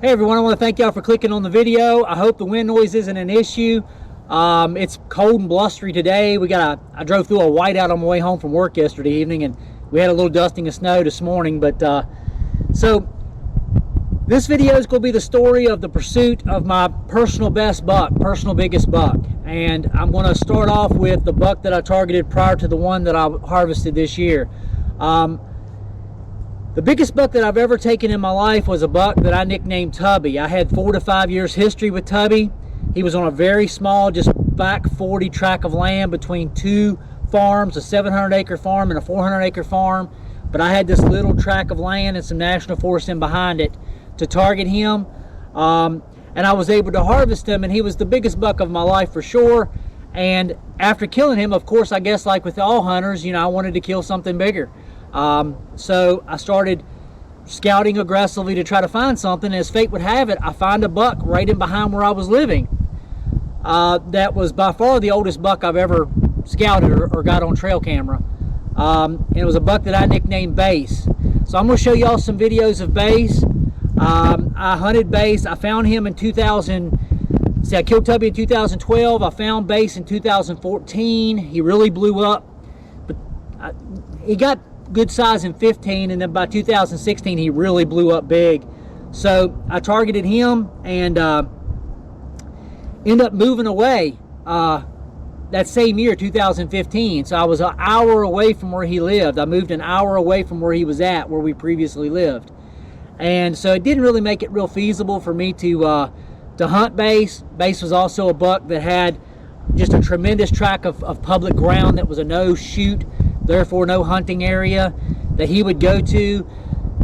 Hey everyone, I want to thank y'all for clicking on the video. I hope the wind noise isn't an issue. It's cold and blustery today. I drove through a whiteout on my way home from work yesterday evening, and we had a little dusting of snow this morning. But so this video is going to be the story of the pursuit of my personal best buck, personal biggest buck. And I'm going to start off with the buck that I targeted prior to the one that I harvested this year. The biggest buck that I've ever taken in my life was a buck that I nicknamed Tubby. I had 4 to 5 years history with Tubby. He was on a very small, just back 40 tract of land between two farms, a 700-acre farm and a 400-acre farm. But I had this little tract of land and some national forest in behind it to target him. And I was able to harvest him, and he was the biggest buck of my life for sure. And after killing him, of course, I guess like with all hunters, you know, I wanted to kill something bigger. So I started scouting aggressively to try to find something. As fate would have it, I found a buck right in behind where I was living. That was by far the oldest buck I've ever scouted or got on trail camera. And it was a buck that I nicknamed Base. So I'm going to show y'all some videos of Base. I hunted Base. I found him in 2000. See, I killed Tubby in 2012. I found Base in 2014. He really blew up, but he got good size in 15, and then by 2016 he really blew up big. So I targeted him and ended up moving away that same year, 2015. So I was an hour away from where he lived. I moved an hour away from where he was at, where we previously lived. And so it didn't really make it real feasible for me to hunt Base. Base was also a buck that had just a tremendous tract of public ground that was a no shoot, therefore no hunting area, that he would go to.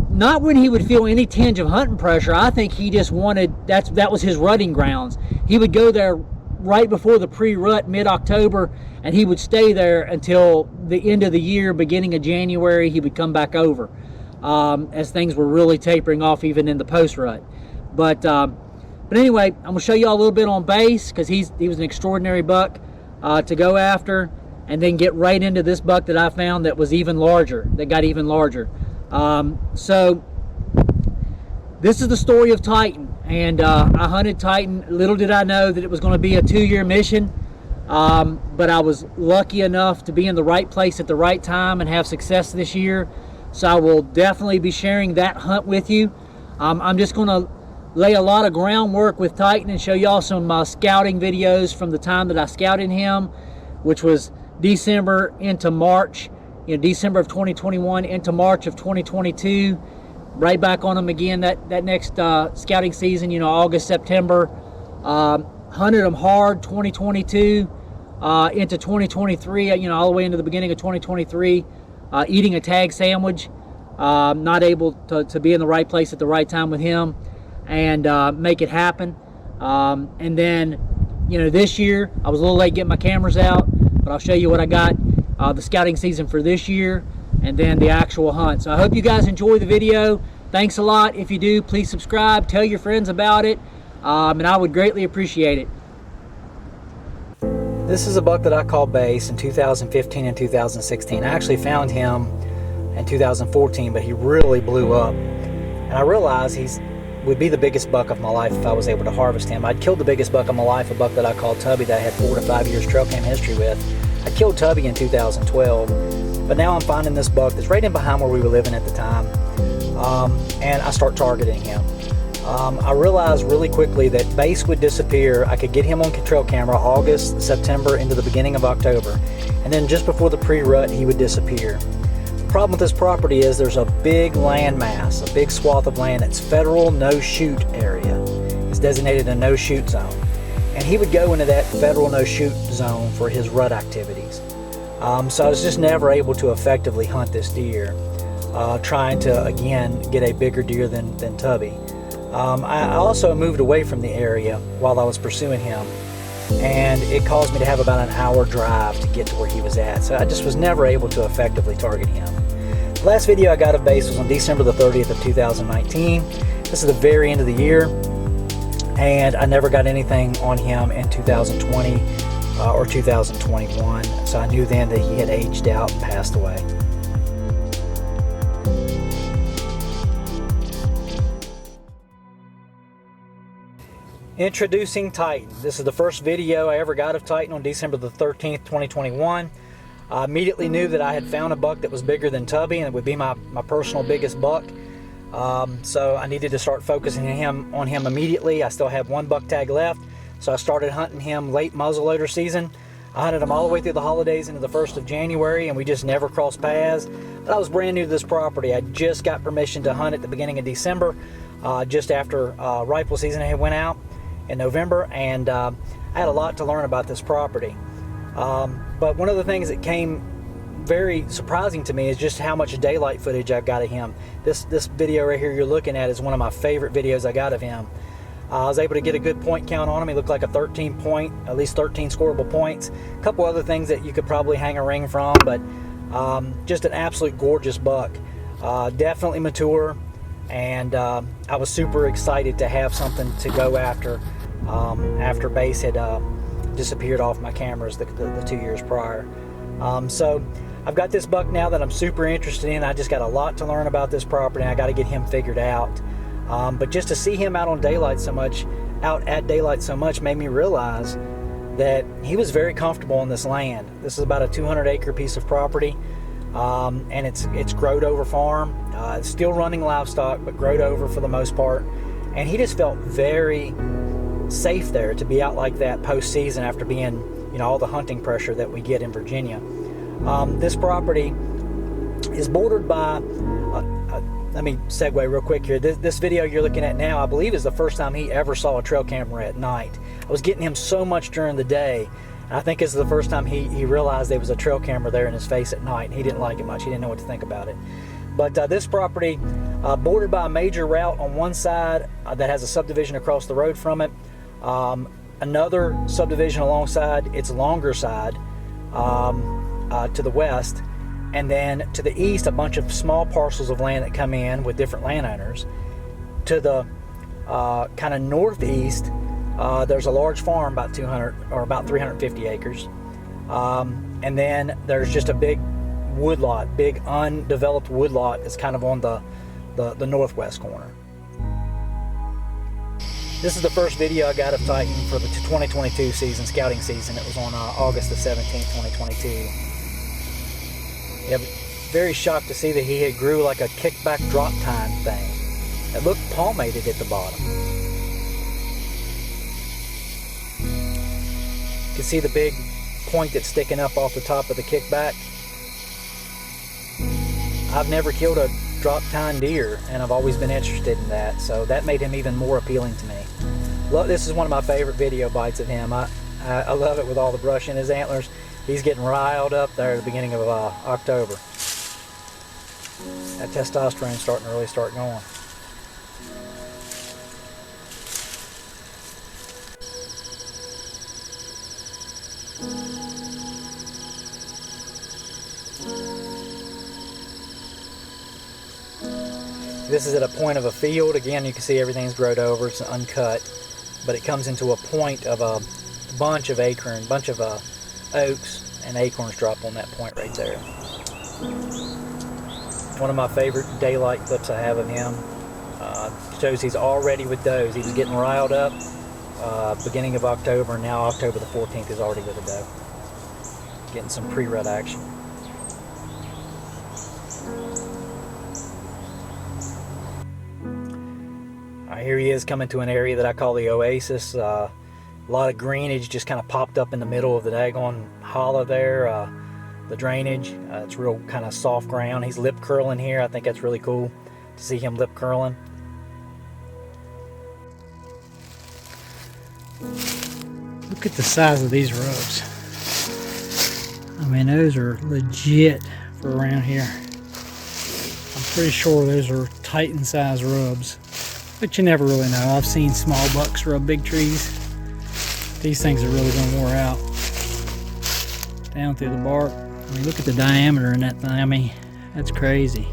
Not when he would feel any tinge of hunting pressure. I think he just wanted, that was his rutting grounds. He would go there right before the pre-rut, mid-October, and he would stay there until the end of the year, beginning of January. He would come back over as things were really tapering off, even in the post-rut. But anyway, I'm going to show you all a little bit on Base, because he was an extraordinary buck to go after, and then get right into this buck that I found that was even larger, that got even larger. So this is the story of Titan, and I hunted Titan. Little did I know that it was going to be a 2-year mission, but I was lucky enough to be in the right place at the right time and have success this year. So I will definitely be sharing that hunt with you. I'm just going to lay a lot of groundwork with Titan and show y'all some scouting videos from the time that I scouted him, which was December into March, December of 2021 into March of 2022. Right back on him again that next scouting season, August, September. Hunted him hard 2022 into 2023, all the way into the beginning of 2023, eating a tag sandwich. Not able to be in the right place at the right time with him and make it happen. And then, this year, I was a little late getting my cameras out, but I'll show you what I got, the scouting season for this year, and then the actual hunt. So I hope you guys enjoy the video. Thanks a lot. If you do, please subscribe, tell your friends about it, and I would greatly appreciate it. This is a buck that I called Base in 2015 and 2016. I actually found him in 2014, but he really blew up. And I realized he would be the biggest buck of my life if I was able to harvest him. I'd killed the biggest buck of my life, a buck that I called Tubby that I had 4 to 5 years trail cam history with. I killed Tubby in 2012, but now I'm finding this buck that's right in behind where we were living at the time, and I start targeting him. I realized really quickly that Base would disappear. I could get him on trail camera August, September, into the beginning of October, and then just before the pre-rut he would disappear. The problem with this property is there's a big land mass, a big swath of land that's federal no-shoot area. It's designated a no-shoot zone. And he would go into that federal no-shoot zone for his rut activities. So I was just never able to effectively hunt this deer, trying to, again, get a bigger deer than Tubby. I also moved away from the area while I was pursuing him, and it caused me to have about an hour drive to get to where he was at. So I just was never able to effectively target him. The last video I got of Base was on December the 30th of 2019. This is the very end of the year, and I never got anything on him in 2020 or 2021. So I knew then that he had aged out and passed away. Introducing Titan. This is the first video I ever got of Titan on December the 13th, 2021. I immediately knew that I had found a buck that was bigger than Tubby, and it would be my personal biggest buck. So I needed to start focusing on him immediately. I still have one buck tag left, so I started hunting him late muzzleloader season. I hunted him all the way through the holidays into the 1st of January, and we just never crossed paths. But I was brand new to this property. I just got permission to hunt at the beginning of December, just after rifle season had went out in November, and I had a lot to learn about this property. But one of the things that came very surprising to me is just how much daylight footage I've got of him. This video right here you're looking at is one of my favorite videos I got of him. I was able to get a good point count on him. He looked like a 13 point, at least 13 scoreable points. A couple other things that you could probably hang a ring from, but just an absolute gorgeous buck. Definitely mature, and I was super excited to have something to go after after Base had disappeared off my cameras the 2 years prior. So I've got this buck now that I'm super interested in. I just got a lot to learn about this property, and I got to get him figured out. But just to see him out at daylight so much made me realize that he was very comfortable on this land. This is about a 200-acre piece of property, and it's growed over farm. It's still running livestock, but growed over for the most part. And he just felt very safe there to be out like that post-season after being, you know, all the hunting pressure that we get in Virginia. This property is bordered by, let me segue real quick here. This video you're looking at now, I believe, is the first time he ever saw a trail camera at night. I was getting him so much during the day, and I think this is the first time he realized there was a trail camera there in his face at night. He didn't like it much. He didn't know what to think about it. But this property, bordered by a major route on one side that has a subdivision across the road from it, another subdivision alongside its longer side to the west, and then to the east a bunch of small parcels of land that come in with different landowners. To the kind of northeast, there's a large farm, about 200 or about 350 acres, and then there's just a big woodlot, big undeveloped woodlot that's kind of on the northwest corner. This is the first video I got of Titan for the 2022 season, scouting season. It was on August the 17th, 2022. Yeah, very shocked to see that he had grew like a kickback drop tine thing. It looked palmated at the bottom. You can see the big point that's sticking up off the top of the kickback. I've never killed a drop tine deer, and I've always been interested in that, so that made him even more appealing to me. This is one of my favorite video bites of him. I love it with all the brush in his antlers. He's getting riled up there at the beginning of October. That testosterone's starting to really start going. This is at a point of a field. Again, you can see everything's growed over. It's uncut, but it comes into a point of a bunch of oaks, and acorns drop on that point right there. One of my favorite daylight clips I have of him. Shows he's already with does. He was getting riled up beginning of October, and now October the 14th is already with a doe. Getting some pre-rut action. Here he is coming to an area that I call the Oasis. A lot of greenage just kind of popped up in the middle of the daggone hollow there. The drainage, it's real kind of soft ground. He's lip curling here. I think that's really cool to see him lip curling. Look at the size of these rubs. I mean, those are legit for around here. I'm pretty sure those are Titan size rubs, but you never really know. I've seen small bucks rub big trees. These things are really gonna wear out. Down through the bark. I mean, look at the diameter in that thing. I mean, that's crazy.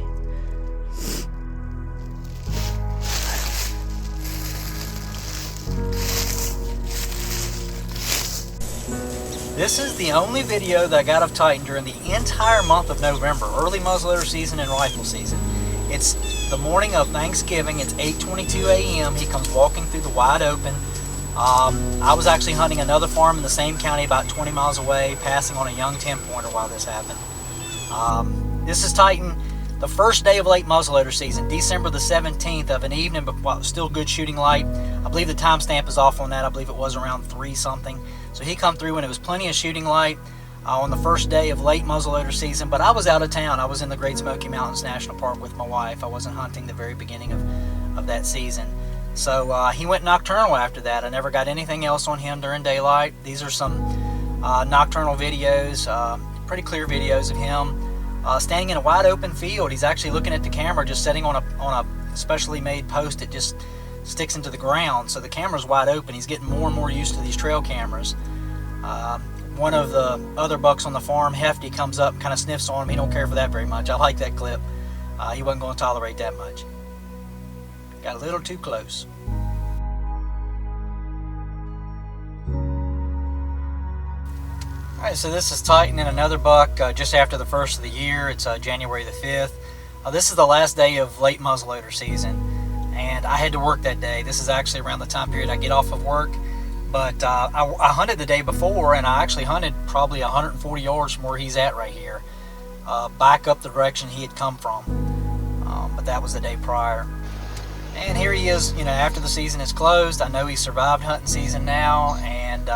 This is the only video that I got of Titan during the entire month of November, early muzzleloader season and rifle season. It's the morning of Thanksgiving. It's 8:22 a.m. He comes walking through the wide open I was actually hunting another farm in the same county about 20 miles away, passing on a young 10-pointer while this happened. This is Titan, the first day of late muzzleloader season, December the 17th of an evening, but still good shooting light. I believe the timestamp is off on that. I believe it was around 3 something. So he come through and it was plenty of shooting light on the first day of late muzzleloader season, but I was out of town. I was in the Great Smoky Mountains National Park with my wife. I wasn't hunting the very beginning of that season. So he went nocturnal after that. I never got anything else on him during daylight. These are some nocturnal videos, pretty clear videos of him standing in a wide open field. He's actually looking at the camera, just sitting on a specially made post that just sticks into the ground. So the camera's wide open. He's getting more and more used to these trail cameras. One of the other bucks on the farm, Hefty, comes up and kind of sniffs on him. He don't care for that very much. I like that clip. He wasn't going to tolerate that much. Got a little too close. Alright, so this is Titan and another buck just after the first of the year. It's January the 5th. This is the last day of late muzzleloader season, and I had to work that day. This is actually around the time period I get off of work, but I hunted the day before, and I actually hunted probably 140 yards from where he's at right here, back up the direction he had come from, but that was the day prior. And here he is, you know, after the season is closed. I know he survived hunting season now, and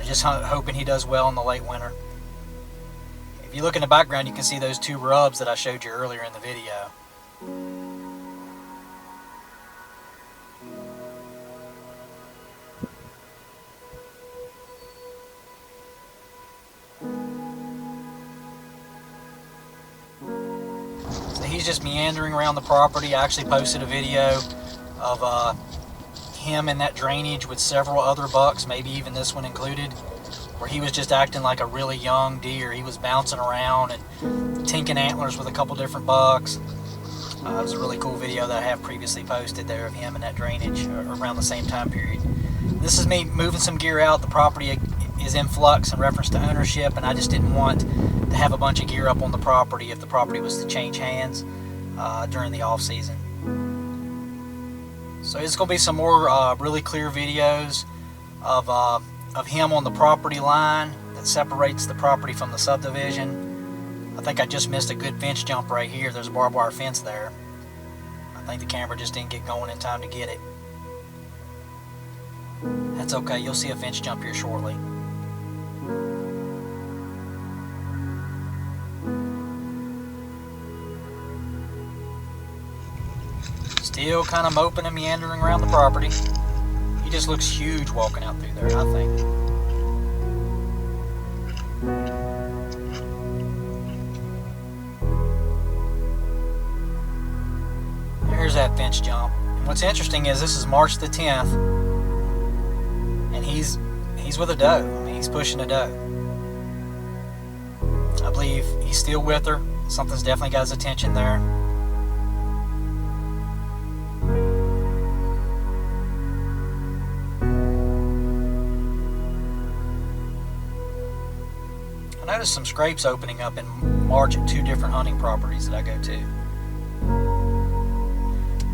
just hoping he does well in the late winter. If you look in the background, you can see those 2 rubs that I showed you earlier in the video. So he's just meandering around the property. I actually posted a video of him in that drainage with several other bucks, maybe even this one included, where he was just acting like a really young deer. He was bouncing around and tinking antlers with a couple different bucks. It was a really cool video that I have previously posted there of him in that drainage around the same time period. This is me moving some gear out. The property is in flux in reference to ownership, and I just didn't want to have a bunch of gear up on the property if the property was to change hands during the off season. So it's going to be some more really clear videos of him on the property line that separates the property from the subdivision. I think I just missed a good fence jump right here. There's a barbed wire fence there. I think the camera just didn't get going in time to get it. That's okay. You'll see a fence jump here shortly. Still kind of moping and meandering around the property. He just looks huge walking out through there, I think. There's that fence jump. And what's interesting is this is March the 10th, and he's with a doe. I mean, he's pushing a doe. I believe he's still with her. Something's definitely got his attention there. I noticed some scrapes opening up in March at 2 different hunting properties that I go to.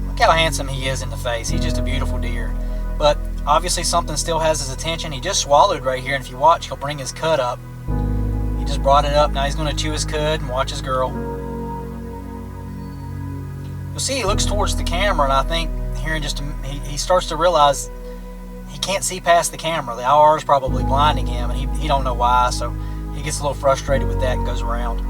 Look how handsome he is in the face. He's just a beautiful deer. But obviously something still has his attention. He just swallowed right here, and if you watch, he'll bring his cud up. He just brought it up. Now he's going to chew his cud and watch his girl. You'll see he looks towards the camera, and I think here in just he starts to realize he can't see past the camera. The IR is probably blinding him, and he don't know why, so he gets a little frustrated with that and goes around.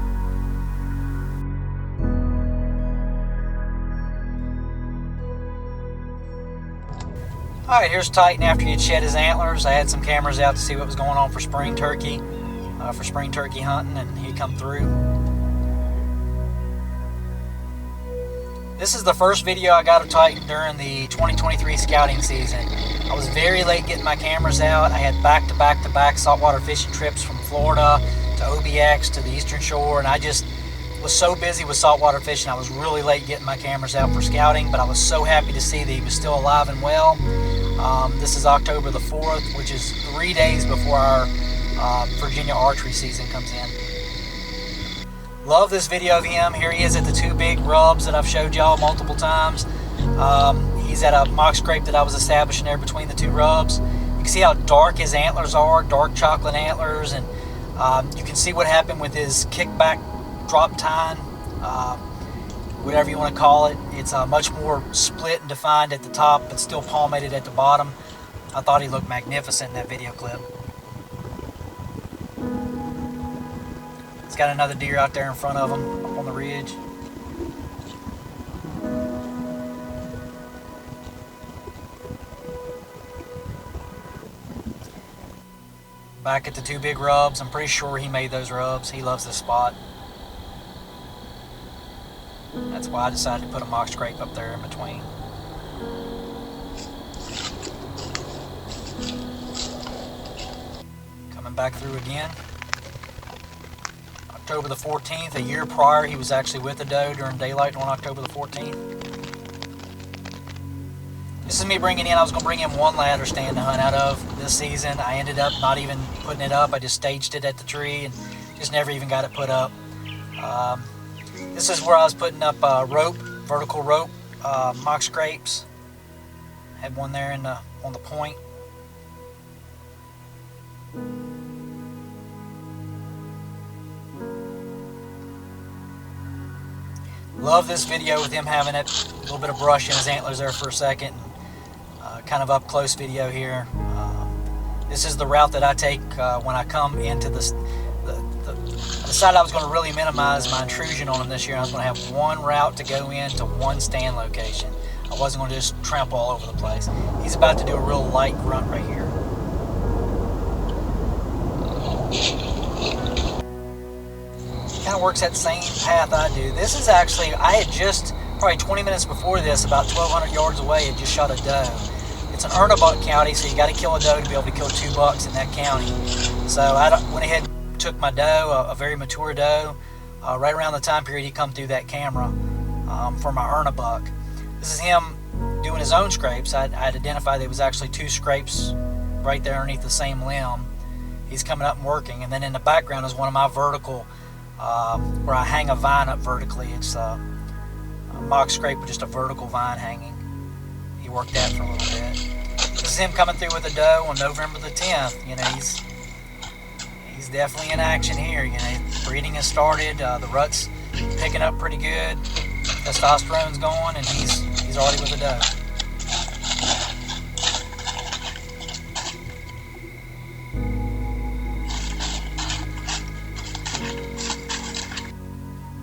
Alright, here's Titan after he had shed his antlers. I had some cameras out to see what was going on for spring turkey hunting, and he come through. This is the first video I got of Titan during the 2023 scouting season. I was very late getting my cameras out. I had back-to-back saltwater fishing trips from Florida to OBX to the Eastern Shore, and I just was so busy with saltwater fishing. I was really late getting my cameras out for scouting, but I was so happy to see that he was still alive and well. This is October the 4th, which is 3 days before our Virginia archery season comes in. Love this video of him. Here he is at the 2 big rubs that I've showed y'all multiple times. He's at a mock scrape that I was establishing there between the two rubs. You can see how dark his antlers are, dark chocolate antlers, and you can see what happened with his kickback drop tine, whatever you want to call it. It's much more split and defined at the top, but still palmated at the bottom. I thought he looked magnificent in that video clip. He's got another deer out there in front of him, up on the ridge. Back at the two big rubs. I'm pretty sure he made those rubs. He loves this spot. That's why I decided to put a mock scrape up there in between. Coming back through again. October the 14th, a year prior, he was actually with the doe during daylight on October the 14th. This is me bringing in, I was going to bring in one ladder stand to hunt out of this season. I ended up not even putting it up. I just staged it at the tree and just never even got it put up. This is where I was putting up rope, vertical rope, mock scrapes. Had one there in on the point. Love this video with him having it, a little bit of brush in his antlers there for a second. Kind of up close video here. This is the route that I take when I come into this. I decided I was going to really minimize my intrusion on him this year. I was going to have one route to go into one stand location. I wasn't going to just trample all over the place. He's about to do a real light grunt right here. Kind of works that same path I do. This is actually, I had just, probably 20 minutes before this, about 1,200 yards away, had just shot a doe. It's an Ernebuck county, so you got to kill a doe to be able to kill 2 bucks in that county. So I went ahead and took my doe, a very mature doe, right around the time period he come through that camera for my Ernebuck. This is him doing his own scrapes. I'd identified there was actually 2 scrapes right there underneath the same limb. He's coming up and working, and then in the background is one of my vertical, where I hang a vine up vertically. It's a mock scrape with just a vertical vine hanging. He worked that for a little bit. This is him coming through with a doe on November the 10th. You know, he's definitely in action here. You know, breeding has started. The rut's picking up pretty good. Testosterone's going, and he's already with a doe.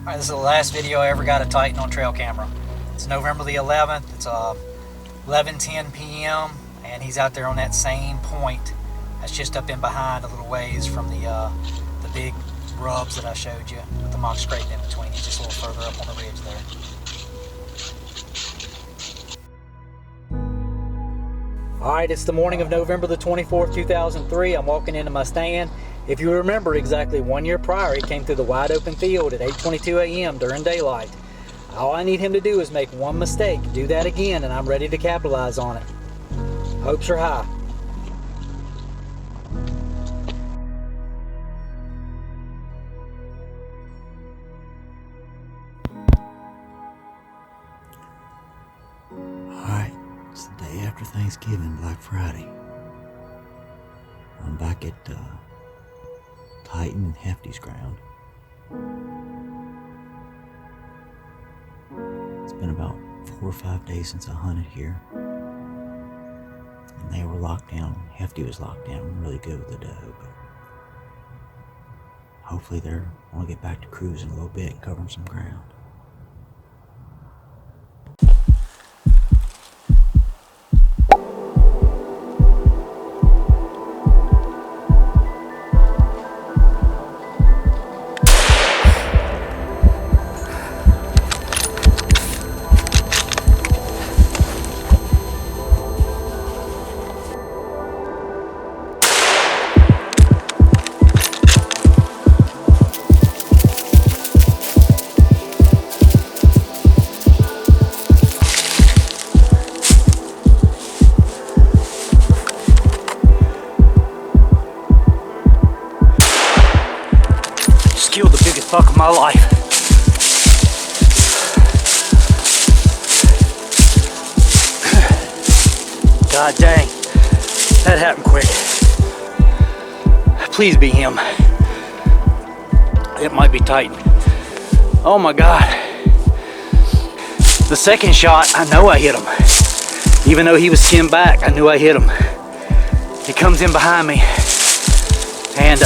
Alright, this is the last video I ever got of Titan on trail camera. It's November the 11th. It's 11:10 p.m. and he's out there on that same point. That's just up in behind a little ways from the big rubs that I showed you with the mock scrape in between. He's just a little further up on the ridge there. Alright, it's the morning of November the 24th, 2003. I'm walking into my stand. If you remember, exactly 1 year prior, he came through the wide open field at 8:22 a.m. during daylight. All I need him to do is make one mistake, do that again, and I'm ready to capitalize on it. Hopes are high. Alright, it's the day after Thanksgiving, Black Friday. I'm back at Titan and Hefty's ground. It's been about 4 or 5 days since I hunted here. And they were locked down. Hefty was locked down really good with the doe, but hopefully they're gonna get back to cruising a little bit and covering some ground. Killed the biggest buck of my life. God dang. That happened quick. Please be him. It might be Titan. Oh my God. The second shot, I know I hit him. Even though he was skinned back, I knew I hit him. He comes in behind me and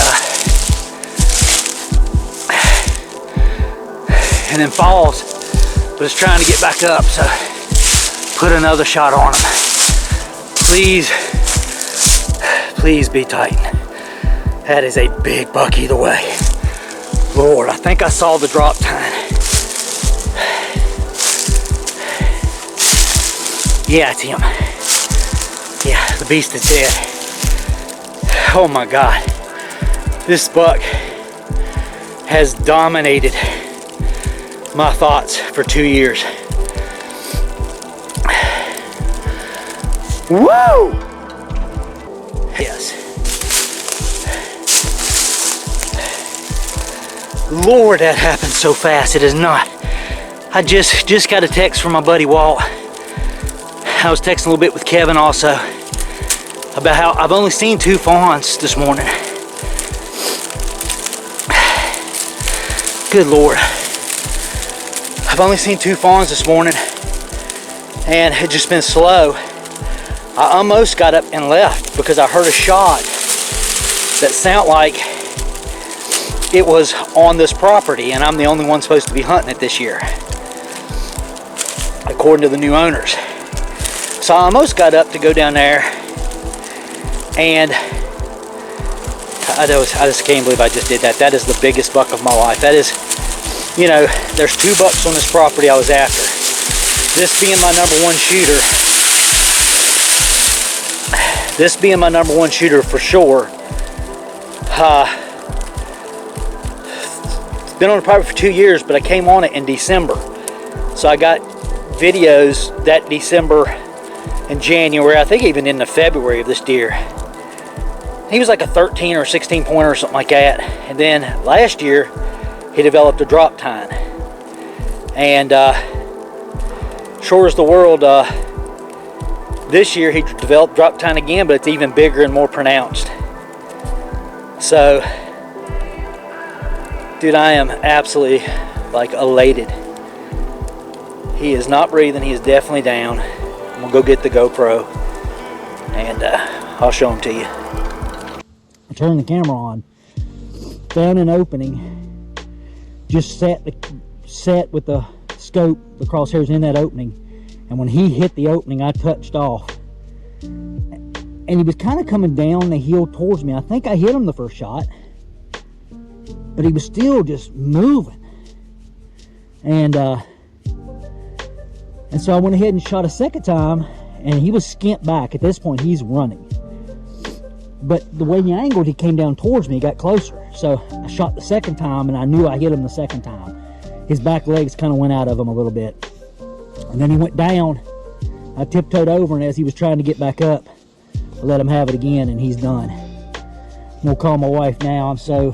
then falls, but is trying to get back up, so put another shot on him. Please, please be Titan. That is a big buck either way. Lord, I think I saw the drop tine. Yeah, it's him. Yeah, the beast is dead. Oh my God. This buck has dominated my thoughts for 2 years. Woo! Yes. Lord, that happened so fast. It is not. I just got a text from my buddy Walt. I was texting a little bit with Kevin also about how I've only seen 2 fawns this morning. Good Lord. I've only seen 2 fawns this morning, and it's just been slow. I almost got up and left because I heard a shot that sounded like it was on this property, and I'm the only one supposed to be hunting it this year, according to the new owners. So I almost got up to go down there, and I just can't believe I just did that. That is the biggest buck of my life. That is, you know, there's 2 bucks on this property I was after. This being my number 1 shooter. This being my number 1 shooter for sure. It's been on the property for 2 years, but I came on it in December. So I got videos that December and January, I think even into February of this deer. He was like a 13 or 16 pointer or something like that. And then last year, he developed a drop tine. And sure as the world, this year he developed drop tine again, but it's even bigger and more pronounced. So, dude, I am absolutely like elated. He is not breathing. He is definitely down. I'm gonna go get the GoPro and I'll show him to you. I turned the camera on, found an opening, just set with the scope, the crosshairs in that opening, and when he hit the opening, I touched off. And he was kind of coming down the hill towards me. I think I hit him the first shot, but he was still just moving. And so I went ahead and shot a second time, and he was skint back. At this point, he's running. But the way he angled, he came down towards me, he got closer. So I shot the second time, and I knew I hit him the second time. His back legs kind of went out of him a little bit. And then he went down. I tiptoed over, and as he was trying to get back up, I let him have it again, and he's done. I'm gonna call my wife now, so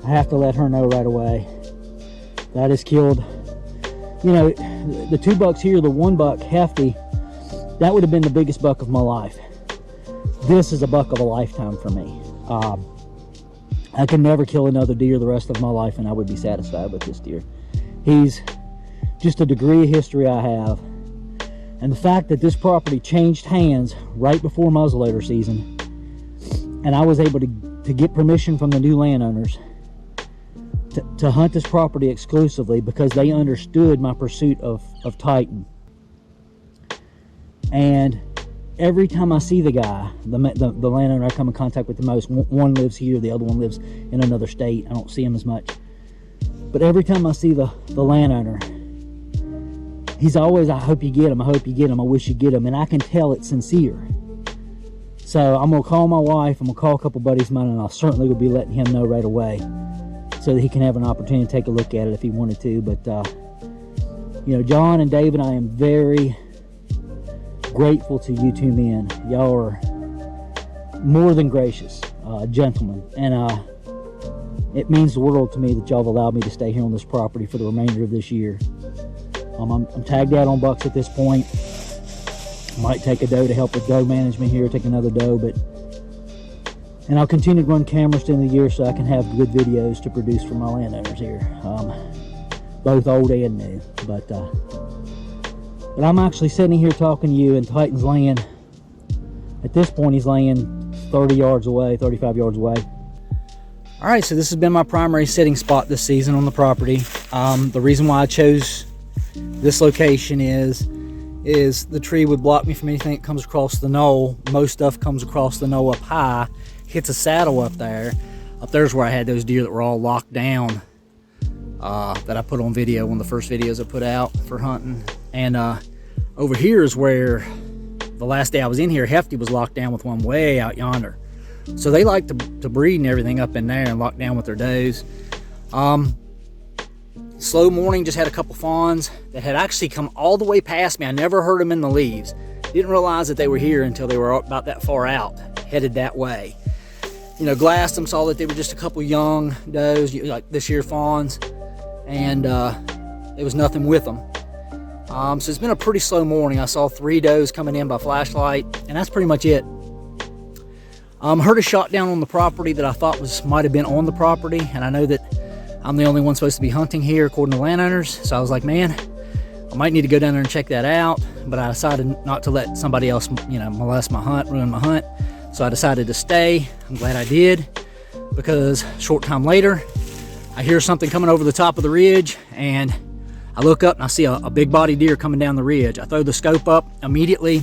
I have to let her know right away. That is killed. You know, the 2 bucks here, the 1 buck hefty, that would have been the biggest buck of my life. This is a buck of a lifetime for me. I can never kill another deer the rest of my life, and I would be satisfied with this deer. He's just a degree of history I have. And the fact that this property changed hands right before muzzleloader season, and I was able to get permission from the new landowners to hunt this property exclusively because they understood my pursuit of Titan. And every time I see the guy, the landowner I come in contact with the most, one lives here, the other one lives in another state. I don't see him as much. But every time I see the landowner, he's always, I hope you get him, I hope you get him, I wish you get him. And I can tell it's sincere. So I'm going to call my wife, I'm going to call a couple buddies of mine, and I'll certainly will be letting him know right away so that he can have an opportunity to take a look at it if he wanted to. But, you know, John and David, I am very grateful to you 2 men. Y'all are more than gracious gentlemen, and it means the world to me that y'all have allowed me to stay here on this property for the remainder of this year. I'm tagged out on bucks at this point. Might take a doe to help with doe management here, take another doe, and I'll continue to run cameras to the end of the year so I can have good videos to produce for my landowners here, both old and new. But I'm actually sitting here talking to you, and Titan's laying, at this point he's laying 30 yards away, 35 yards away. All right, so this has been my primary sitting spot this season on the property. The reason why I chose this location is the tree would block me from anything that comes across the knoll. Most stuff comes across the knoll up high, hits a saddle up there. Up there's where I had those deer that were all locked down, that I put on video, one of the first videos I put out for hunting. And over here is where the last day I was in here, Hefty was locked down with one way out yonder. So they like to breed and everything up in there and lock down with their does. Slow morning, just had a couple fawns that had actually come all the way past me. I never heard them in the leaves. Didn't realize that they were here until they were about that far out, headed that way. You know, glassed them, saw that they were just a couple young does, like this year fawns, and there was nothing with them. So it's been a pretty slow morning. I saw 3 does coming in by flashlight, and that's pretty much it. Heard a shot down on the property that I thought might have been on the property, and I know that I'm the only one supposed to be hunting here according to landowners, so I was like, man, I might need to go down there and check that out, but I decided not to let somebody else, molest my hunt, ruin my hunt, so I decided to stay. I'm glad I did, because a short time later, I hear something coming over the top of the ridge, and I look up and I see a big body deer coming down the ridge. I throw the scope up, immediately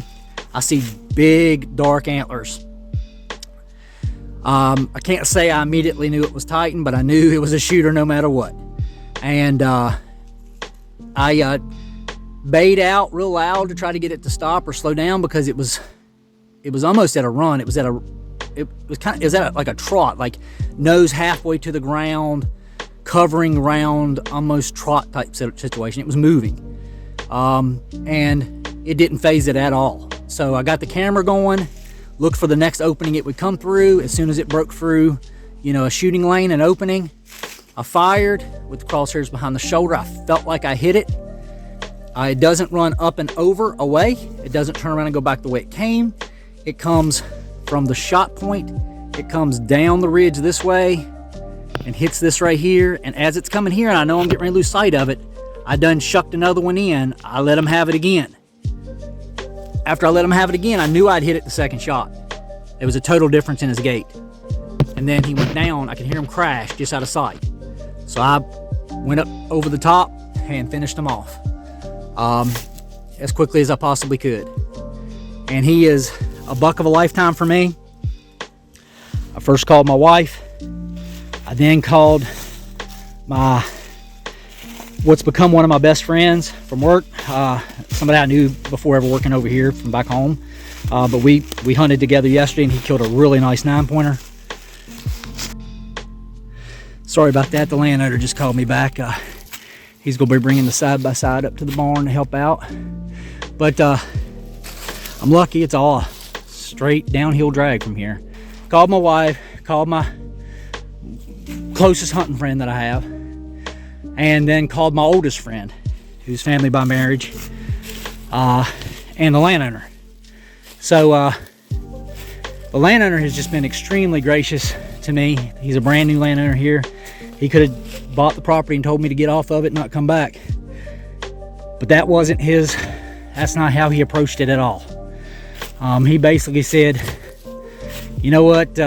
I see big dark antlers. I can't say I immediately knew it was Titan, but I knew it was a shooter no matter what. And I bayed out real loud to try to get it to stop or slow down, because it was almost at a run. It was at like a trot, like nose halfway to the ground, covering around, almost trot type situation. It was moving, and it didn't phase it at all. So I got the camera going, looked for the next opening it would come through. As soon as it broke through, a shooting lane and opening, I fired with the crosshairs behind the shoulder. I felt like I hit it. It doesn't run up and over away. It doesn't turn around and go back the way it came. It comes from the shot point. It comes down the ridge this way and hits this right here. And as it's coming here, and I know I'm getting ready to lose sight of it, I done shucked another one in. I let him have it again. After I let him have it again, I knew I'd hit it the second shot. It was a total difference in his gait. And then he went down. I could hear him crash just out of sight. So I went up over the top and finished him off as quickly as I possibly could. And he is a buck of a lifetime for me. I first called my wife. I then called what's become one of my best friends from work, somebody I knew before ever working over here from back home, but we hunted together yesterday, and he killed a really nice 9-pointer. Sorry about that, the landowner just called me back. He's gonna be bringing the side-by-side up to the barn to help out, but I'm lucky. It's all a straight downhill drag from here. Called my wife, called my closest hunting friend that I have, and then called my oldest friend, who's family by marriage, and the landowner. So the landowner has just been extremely gracious to me. He's a brand new landowner here. He could have bought the property and told me to get off of it and not come back, but that's not how he approached it at all. He basically said, you know what,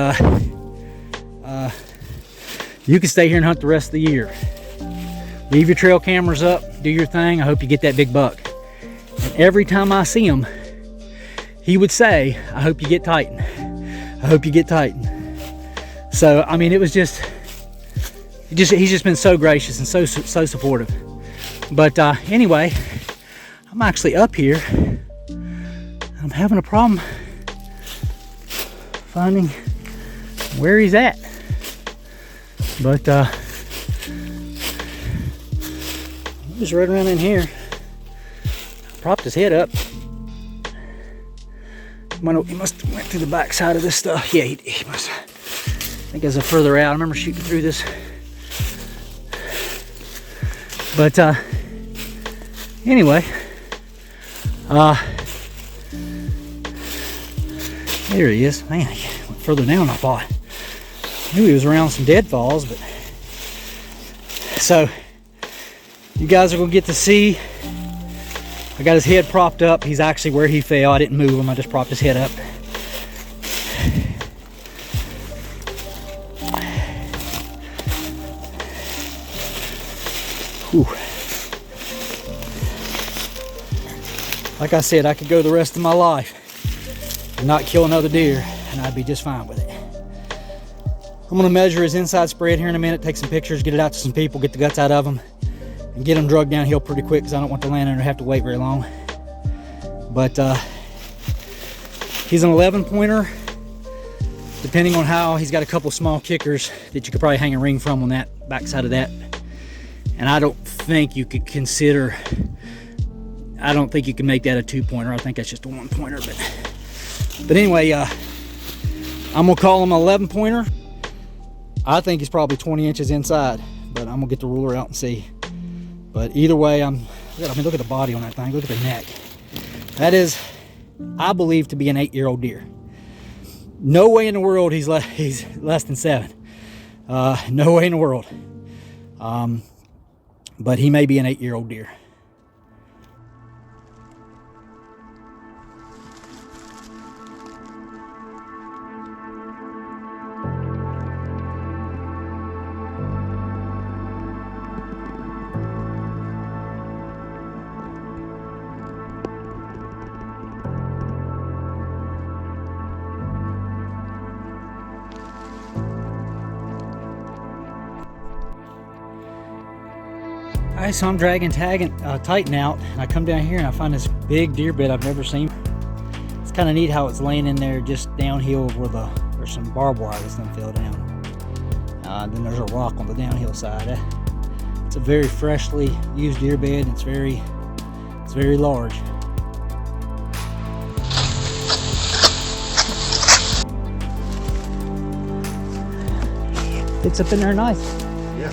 you can stay here and hunt the rest of the year. Leave your trail cameras up, do your thing. I hope you get that big buck. And every time I see him, he would say, I hope you get Titan. I hope you get Titan. So, I mean, it was he's just been so gracious and so supportive. But anyway, I'm actually up here. I'm having a problem finding where he's at. But he's right around in here. Propped his head up. He must have went through the back side of this stuff. Yeah, he must. I think as a further out. I remember shooting through this. But anyway, There he is. Man, he went further down than I thought. Knew he was around some deadfalls, but so you guys are gonna get to see. I got his head propped up. He's actually where he fell. I didn't move him. I just propped his head up. Whew. Like I said, I could go the rest of my life and not kill another deer, and I'd be just fine with it. I'm gonna measure his inside spread here in a minute, take some pictures, get it out to some people, get the guts out of him, and get him drugged downhill pretty quick because I don't want the landowner to have to wait very long. But he's an 11 pointer. Depending on how, he's got a couple small kickers that you could probably hang a ring from on that backside of that. And I don't think you could consider, I don't think you can make that a 2-pointer. I think that's just a 1-pointer. But anyway, I'm gonna call him an 11 pointer. I think he's probably 20 inches inside, but I'm gonna get the ruler out and see. But either way, I mean, look at the body on that thing. Look at the neck. That is, I believe, to be an 8-year-old deer. No way in the world he's less than 7. No way in the world. But he may be an 8-year-old deer. Alright, so I'm dragging Titan out, and I come down here and I find this big deer bed I've never seen. It's kind of neat how it's laying in there just downhill where there's some barbed wire that's gonna fell down. Then there's a rock on the downhill side. It's a very freshly used deer bed. It's very large. Fits up in there nice. Yeah.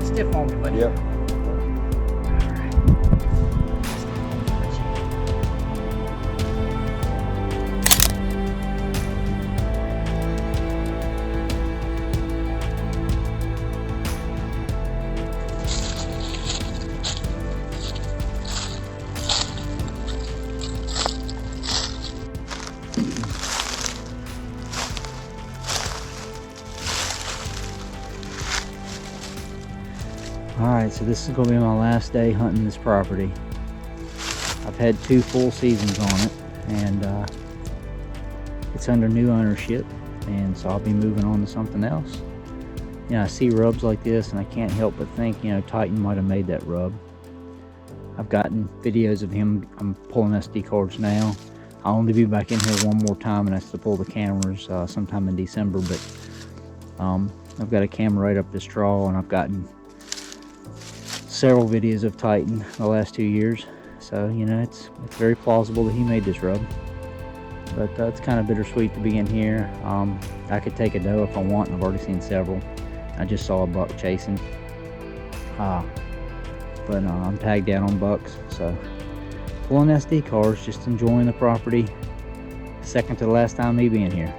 Stiff on me, buddy. Yep. Alright, so this is going to be my last day hunting this property. I've had 2 full seasons on it, and it's under new ownership, and so I'll be moving on to something else. You know, I see rubs like this and I can't help but think, you know, Titan might have made that rub. I've gotten videos of him. I'm pulling SD cards now. I'll only be back in here one more time, and that's to pull the cameras sometime in December, but I've got a camera right up this draw, and I've gotten several videos of Titan the last 2 years, so you know it's very plausible that he made this rub. But it's kind of bittersweet to be in here. I could take a doe if I want, and I've already seen several. I just saw a buck chasing, but I'm tagged out on bucks, so pulling SD cards, just enjoying the property. Second to the last time me being here.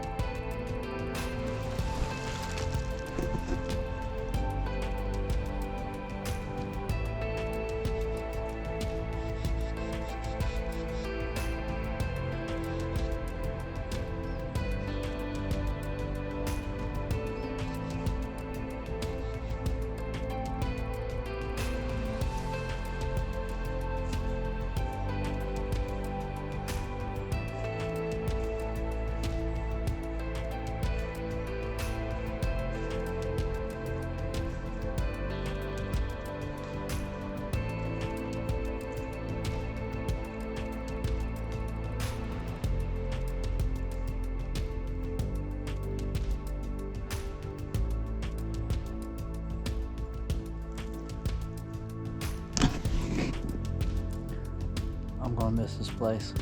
I'm gonna miss this place.